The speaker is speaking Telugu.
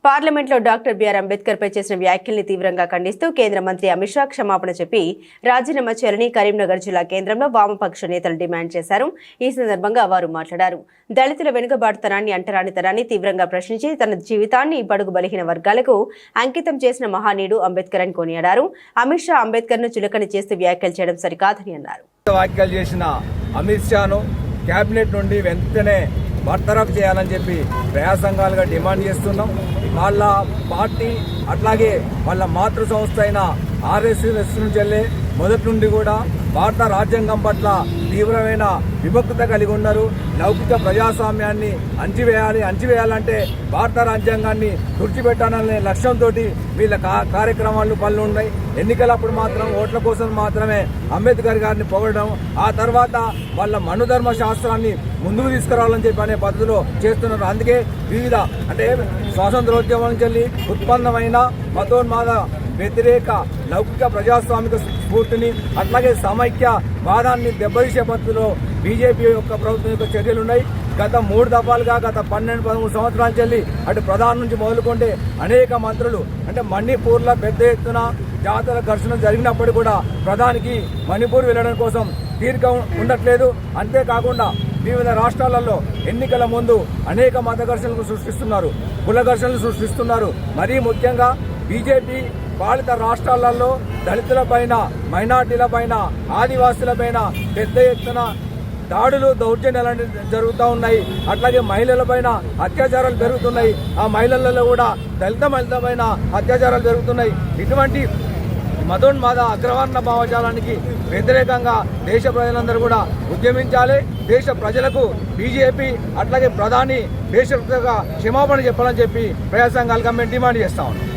పార్లమెంట్లో డాక్టర్ బిఆర్ అంబేద్కర్ పై చేసిన వ్యాఖ్యల్ని తీవ్రంగా ఖండిస్తూ కేంద్ర మంత్రి అమిత్ షా క్షమాపణ చెప్పి రాజీనామా చేయాలని కరీంనగర్ జిల్లా కేంద్రంలో వామపక్ష నేతలు డిమాండ్ చేశారు. ఈ సందర్భంగా వారు మాట్లాడారు. దళితుల వెనుకబాటుతనాన్ని, అంటరానితనాన్ని తీవ్రంగా ప్రశ్నించి తన జీవితాన్ని బడుగు బలహీన వర్గాలకు అంకితం చేసిన మహానీయుడు అంబేద్కర్ అని కొనియాడారు. అమిత్ షా అంబేద్కర్ ను చులకన చేస్తూ వ్యాఖ్యలు చేయడం సరికాదని అన్నారు. వ్యాఖ్యలు చేసిన అమిత్ షాను కేబినెట్ నుండి వెంటనే బర్తరఫ్ చేయాలని చెప్పి ప్రజా సంఘాలుగా డిమాండ్ చేస్తున్నాం. వాళ్ళ పార్టీ అట్లాగే వాళ్ళ మాతృ సంస్థ అయిన ఆర్ఎస్ఎస్ నుంచి వెళ్ళే మొదటి నుండి కూడా భారత రాజ్యాంగం పట్ల తీవ్రమైన విముక్తత కలిగి ఉన్నారు. లౌకిక ప్రజాస్వామ్యాన్ని అణచివేయాలంటే భారత రాజ్యాంగాన్ని తుడిచిపెట్టాలనే లక్ష్యంతో వీళ్ళ కార్యక్రమాలు పనులు ఉన్నాయి. ఎన్నికలప్పుడు మాత్రం ఓట్ల కోసం మాత్రమే అంబేద్కర్ గారిని పొగడడం, ఆ తర్వాత వాళ్ళ మనుధర్మ శాస్త్రాన్ని ముందుకు తీసుకురావాలని చెప్పి అనే పద్ధతిలో చేస్తున్నారు. అందుకే వివిధ అంటే స్వాతంత్రోద్యమం నుంచి ఉత్పన్నమైన మతోన్మాద వ్యతిరేక లౌకిక ప్రజాస్వామిక స్ఫూర్తిని అట్లాగే సమైక్య వాదాన్ని దెబ్బతీసే పద్ధతిలో బీజేపీ యొక్క ప్రభుత్వం యొక్క చర్యలున్నాయి. గత 3 దఫాలుగా గత 12-13 సంవత్సరాల చెల్లి అటు ప్రధాని నుంచి మొదలుకుంటే అనేక మంత్రులు అంటే మణిపూర్లో పెద్ద ఎత్తున జాతర ఘర్షణ జరిగినప్పుడు కూడా ప్రధానికి మణిపూర్ వెళ్లడం కోసం తీరిక ఉండట్లేదు. అంతేకాకుండా వివిధ రాష్ట్రాలలో ఎన్నికల ముందు అనేక మత ఘర్షణలు సృష్టిస్తున్నారు, కుల ఘర్షణలు సృష్టిస్తున్నారు. మరీ ముఖ్యంగా బీజేపీ పాలిత రాష్ట్రాలలో దళితులపైన, మైనార్టీలపైన, ఆదివాసులపైన పెద్ద ఎత్తున దాడులు, దౌర్జన్యాలు జరుగుతూ ఉన్నాయి. అట్లాగే మహిళలపైన అత్యాచారాలు జరుగుతున్నాయి. ఆ మహిళలలో కూడా దళిత మహిళలపైన అత్యాచారాలు జరుగుతున్నాయి. ఇటువంటి మతోన్మాద అగ్రవర్ణ భావజాలానికి వ్యతిరేకంగా దేశ ప్రజలందరూ కూడా ఉద్యమించాలి. దేశ ప్రజలకు బీజేపీ అట్లాగే ప్రధాని దేశవ్యాప్తంగా క్షమాపణ చెప్పాలని చెప్పి ప్రజా సంఘాలుగా మేము డిమాండ్ చేస్తా ఉన్నాం.